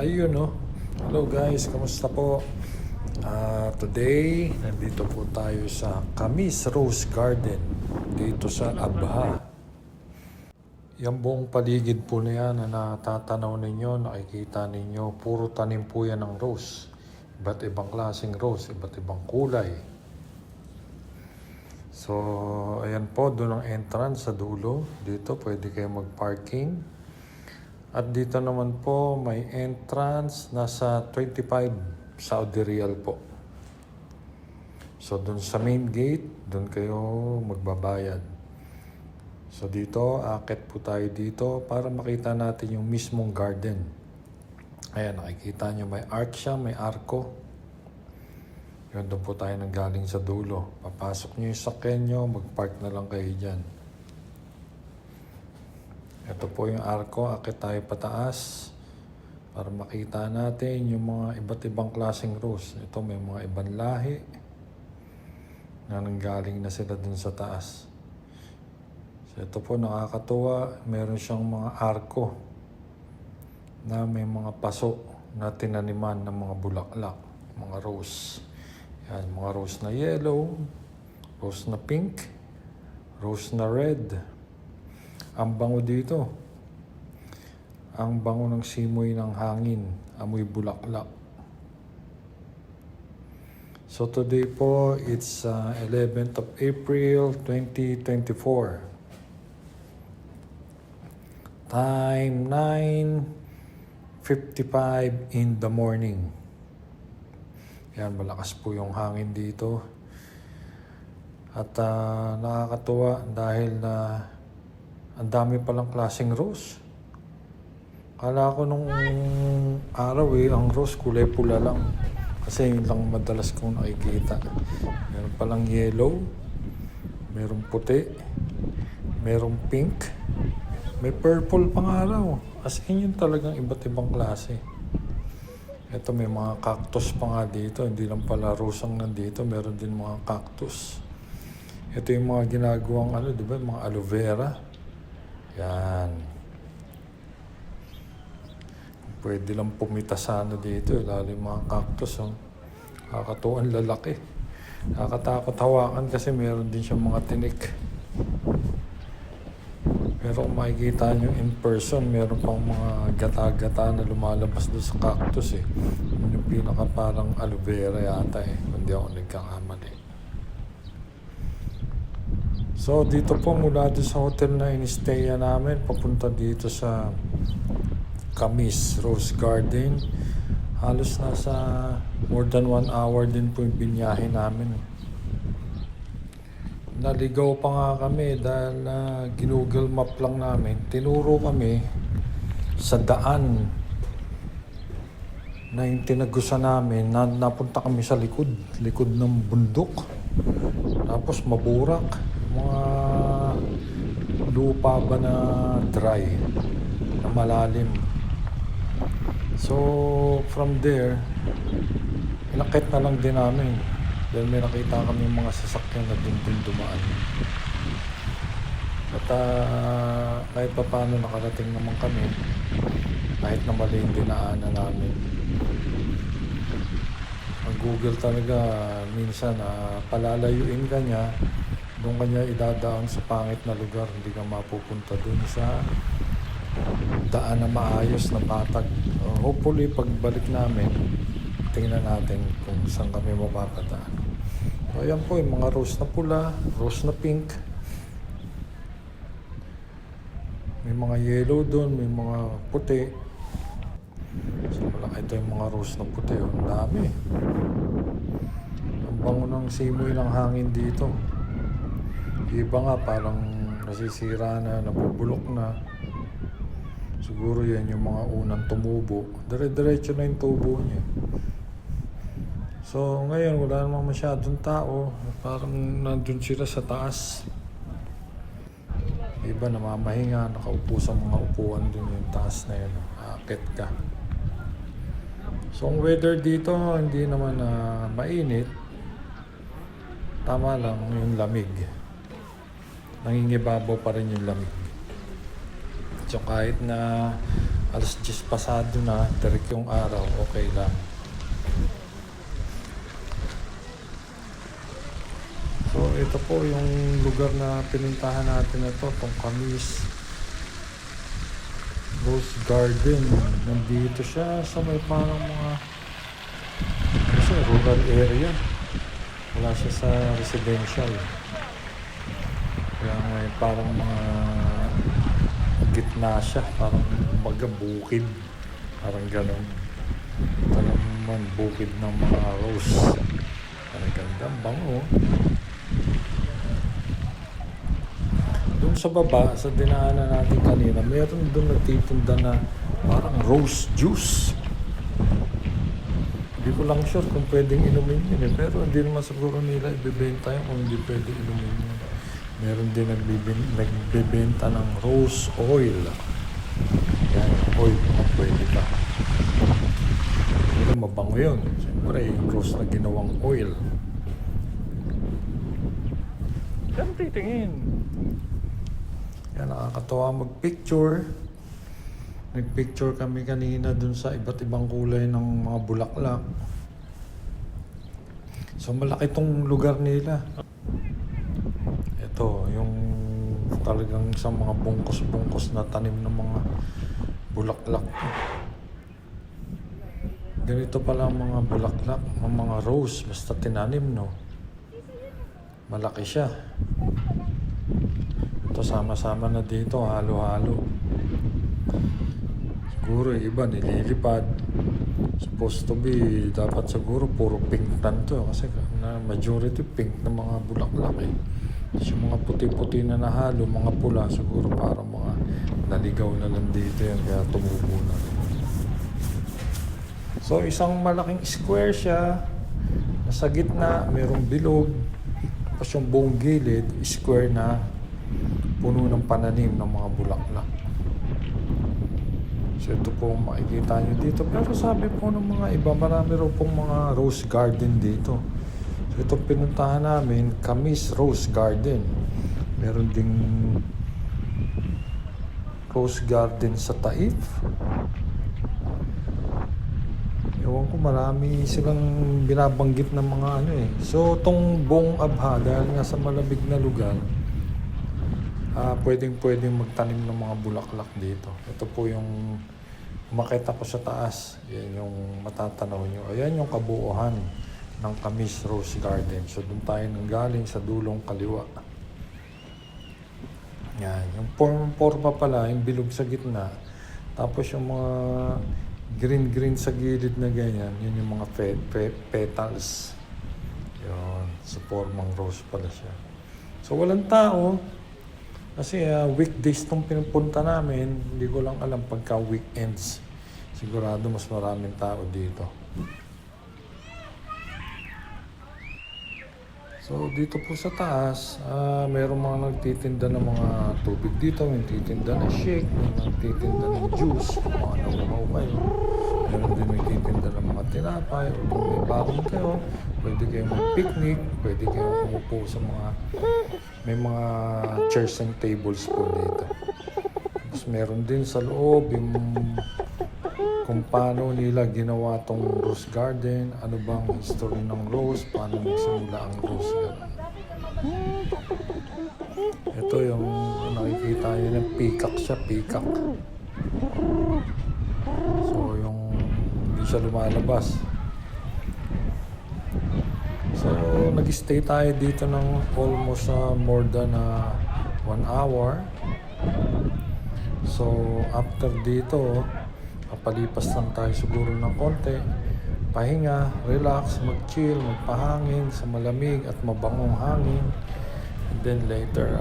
Ayun no. Hello guys, kamusta po? Today, nandito po tayo sa Camis Rose Garden dito sa Abha. Yung buong paligid po na yan na natatanaw ninyo, nakikita ninyo, puro tanim po yan ng rose. Iba't ibang klaseng rose, iba't ibang kulay. So, ayan po, doon ang entrance sa dulo. Dito, pwede kayo mag-parking. At dito naman po, may entrance, nasa 25 Saudi Riyal po. So, doon sa main gate, doon kayo magbabayad. So, dito, akit po tayo dito para makita natin yung mismong garden. Ayan, nakikita nyo, may arc siya, may arko. Yun, doon po tayo nanggaling sa dulo. Papasok nyo yung sakyan nyo, mag-park na lang kayo dyan. Ito po yung arko, akit tayo pataas para makita natin yung mga iba't ibang klaseng rose. Ito may mga ibang lahi na nanggaling na sila dun sa taas. So ito po nakakatuwa, meron siyang mga arko na may mga paso na tinaniman ng mga bulaklak, mga rose. Yan, mga rose na yellow, rose na pink, rose na red. Ang bango dito. Ang bango ng simoy ng hangin. Amoy bulaklak. So today po, it's 11th of April 2024. Time 9:55 in the morning. Yan, malakas po yung hangin dito. At nakakatuwa dahil ang dami palang klaseng rose. Kala ko nung araw ang rose kulay pula lang. Kasi yun lang madalas kong nakikita. Meron palang yellow, meron puti, meron pink, may purple pang araw. As in yun talagang iba't ibang klase. Ito may mga cactus pa nga dito. Hindi lang pala rose ang nandito, meron din mga cactus. Ito yung mga ginagawang di ba? Mga aloe vera. Yan. Pwede lang pumita sana dito, lalo yung mga cactus. Kakatuan lalaki. Nakakatakot hawakan kasi meron din siyang mga tinik. Pero kung makikita nyo in person, meron pang mga gata-gata na lumalabas doon sa cactus. Yun yung pinaka parang aloe vera yata kung di ako nagkakamali. So, dito po mula doon sa hotel na in-staya namin, papunta dito sa Camis Rose Garden. Halos nasa more than 1 hour din po yung binyahe namin. Naligaw pa nga kami dahil ginuggle map lang namin. Tinuro kami sa daan na yung tinagusan namin. Napunta kami sa likod ng bundok. Tapos maburak. Mga lupa ba na dry, na malalim. So, from there, inakit na lang din namin. Dahil may nakita kami mga sasakyan na din dumaan. At kahit pa paano nakarating naman kami, kahit na mali yung dinaanan namin. Ang Google talaga, minsan palalayuin ka niya, doon kanya idadaan sa pangit na lugar, hindi ka mapupunta doon sa daan na maayos na patag. Hopefully, pagbalik namin, tingnan natin kung saan kami mapapadaan. So, ayan po, yung mga rose na pula, rose na pink. May mga yellow doon, may mga puti. So, malaki ito yung mga rose na puti. Ang dami. Ang bango ng simoy ng hangin dito. Iba nga parang nasisira na, nabubulok na. Siguro yan yung mga unang tumubo. Dire-diretso na yung tubo niya. So ngayon wala namang masyadong tao. Parang nandun sila sa taas. Iba namamahinga, nakaupo sa mga upuan dun yung taas na yun. Aakit ka. So ang weather dito hindi naman mainit. Tama lang yung lamig. Nangingibabaw pa rin yung lamig. So kahit na alas 10 pasado na, direk yung araw, okay lang. So ito po yung lugar na pinuntahan natin na to, itong Camis Rose Garden. Nandito siya sa may parang mga rural area. Wala siya sa residential. Kaya may parang mga gitna siya, parang magabukid. Parang ganon. Parang man bukid ng mga rose. Parang ganda, bango. Doon sa baba, sa dinaanan natin kanina, meron doon nagtitinda na parang rose juice. Hindi ko lang sure kung pwedeng inumin yun pero hindi naman siguro nila ibibenta yun kung hindi pwedeng inumin yun. Meron din nagbibenta ng rose oil. Yan, oil na pwede pa. Pero mabango yun. Siyempre, yung rose na ginawang oil. Yan, titingin. Yan, nakakatawa mag-picture. Nag-picture kami kanina dun sa iba't ibang kulay ng mga bulaklak. So, malaki tong lugar nila. Ito, yung talagang isang mga bungkos-bungkos na tanim ng mga bulaklak. Ganito pala ang mga bulaklak, ang mga rose, basta tinanim, no? Malaki siya. Ito sama-sama na dito, halo-halo. Siguro iba nililipad. Supposed to be, dapat siguro puro pink tan to kasi na majority pink na mga bulaklak eh. Yung mga puti-puti na nahalo, mga pula siguro para mga naligaw na lang dito yan kaya tumubo na rin. So isang malaking square siya, nasa gitna mayroong bilog, tapos yung buong gilid square na puno ng pananim ng mga bulaklak. So ito po makikita nyo dito. Pero sabi po ng mga iba, marami rin pong mga rose garden dito. So ito pinuntahan namin, Camis Rose Garden. Meron ding rose garden sa Taif. Ewan ko, marami silang binabanggit ng mga ano eh. So itong buong Abha, dahil nga sa malamig na lugar, pwedeng magtanim ng mga bulaklak dito. Ito po yung makita ko sa taas. Yan yung matatanaw nyo. Ayan yung kabuuan ng Camis Rose Garden. So doon tayo nanggaling sa dulong kaliwa. Yan. Yung forma pala, yung bilog sa gitna. Tapos yung mga green sa gilid na ganyan, yun yung mga petals. Yun. So formang rose pala siya. So walang tao. Kasi weekdays itong pinupunta namin, hindi ko lang alam pagka weekends. Sigurado mas maraming tao dito. So dito po sa taas, mayroong mga nagtitinda ng mga tubig dito, may nagtitinda ng shake, may nagtitinda ng juice, kung mga nauuhaw kayo. Meron din nagtitinda ng mga tinapay, o kung may baon kayo, pwede kayong mag-picnic, pwede kayong umupo sa mga, may mga chairs and tables po dito. Tapos meron din sa loob yung kung paano nila ginawa tong rose garden, ano bang history ng rose, paano nagsimula ang rose garden. Ito yung nakikita nyo ng peacock siya, peacock. So yung hindi siya lumalabas. So nag-stay tayo dito ng almost more than 1 hour. So after dito, papalipas lang tayo siguro ng konti, pahinga, relax, mag-chill, magpahangin sa malamig at mabangong hangin. And then later,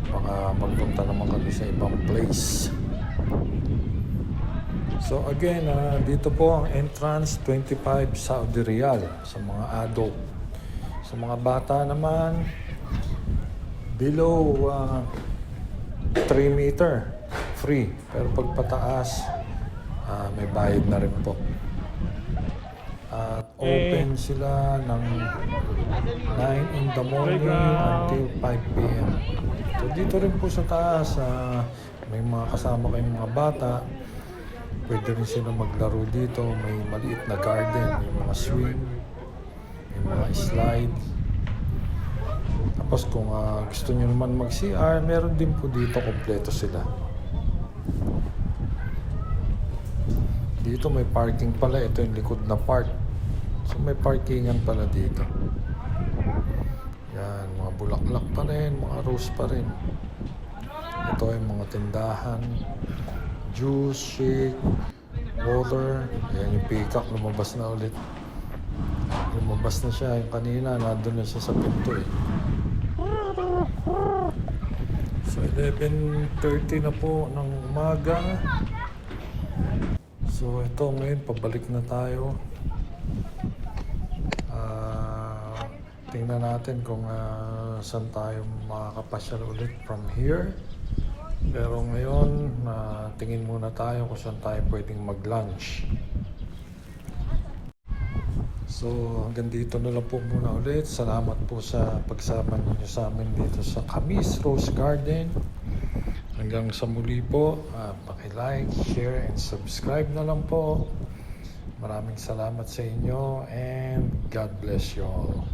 baka magpunta naman kami sa ibang place. So again, dito po ang entrance, 25 Saudi Riyal sa mga adult. Sa mga bata naman, below 3 meter, free. Pero pag pataas, may bayad na rin po. At open sila ng 9 in the morning until 5 p.m. So dito rin po sa taas, may mga kasama kayong mga bata, pwede rin sila maglaro dito. May maliit na garden, may mga swing, may mga slide. Tapos kung gusto nyo naman mag-CR, meron din po dito, kompleto sila. Dito may parking pala, ito yung likod na park. So may parkingan pala dito. Yan, mga bulaklak pa rin, mga rose pa rin. Ito ay mga tindahan, juice, shake, water. Ayan yung peacock, lumabas na ulit. Lumabas na siya, yung kanina, nandun na siya sa pinto eh. So 11:30 na po ng umaga. So ito ngayon, pabalik na tayo. Tingnan natin kung saan tayo makakapasyal ulit from here. Pero ngayon, tingin muna tayo kung saan tayo pwedeng mag-lunch. So hanggang dito na lang po muna ulit. Salamat po sa pagsama niyo sa amin dito sa Camis Rose Garden. Hanggang sa muli po, paki-like, share, and subscribe na lang po. Maraming salamat sa inyo and God bless you all.